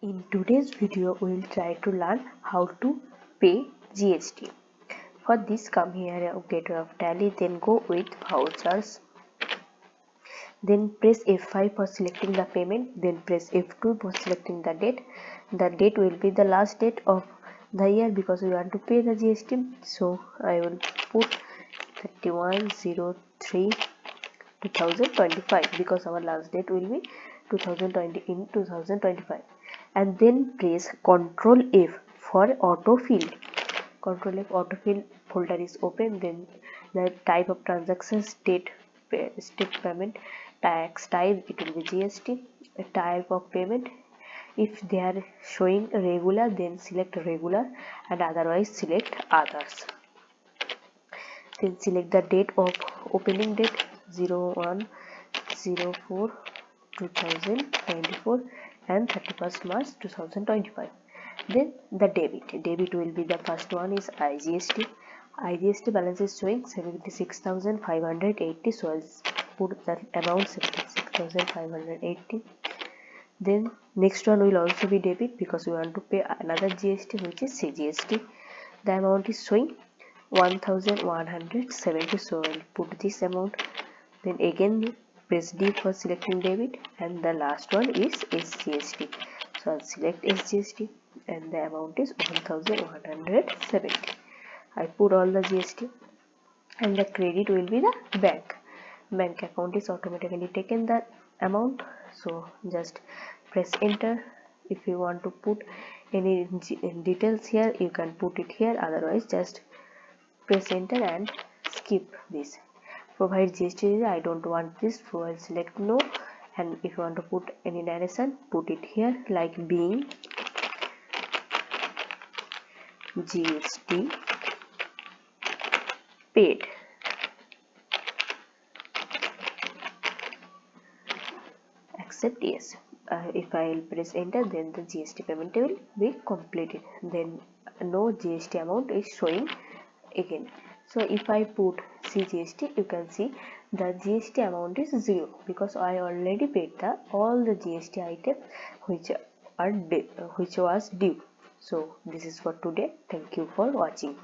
In today's video, we will try to learn how to pay GST. For this, come here Gateway of Tally, then go with vouchers. Then press F5 for selecting the payment. Then press F2 for selecting the date. The date will be the last date of the year because we want to pay the GST. So I will put 31/03/2025 because our last date will be 2025. And then press Ctrl F for autofill. Ctrl F autofill folder is open. Then the type of transaction, state payment, tax type, it will be GST. Type of payment, if they are showing regular, then select regular, and otherwise select others. Then select the date of opening date 01/04/2024 and 31st March 2025. Then the debit will be the first one is IGST. IGST balance is showing 76,580, so I'll put that amount 76,580. Then next one will also be debit because we want to pay another GST, which is CGST. The amount is showing 1,170, so I'll put this amount. Then again press D for selecting debit, and the last one is SGST, so I'll select SGST and the amount is 1,170. I put all the GST, and the credit will be the bank account is automatically taken the amount, so just press enter. If you want to put any details here, you can put it here, otherwise just press enter and skip this. Provide GST, I don't want this, so I'll select no. And if you want to put any narration, put it here, like being GST paid. Accept yes. If I will press enter, then the GST payment will be completed. Then no GST amount is showing again. So if I put CGST, you can see the GST amount is 0 because I already paid all the GST items which was due. So this is for today. Thank you for watching.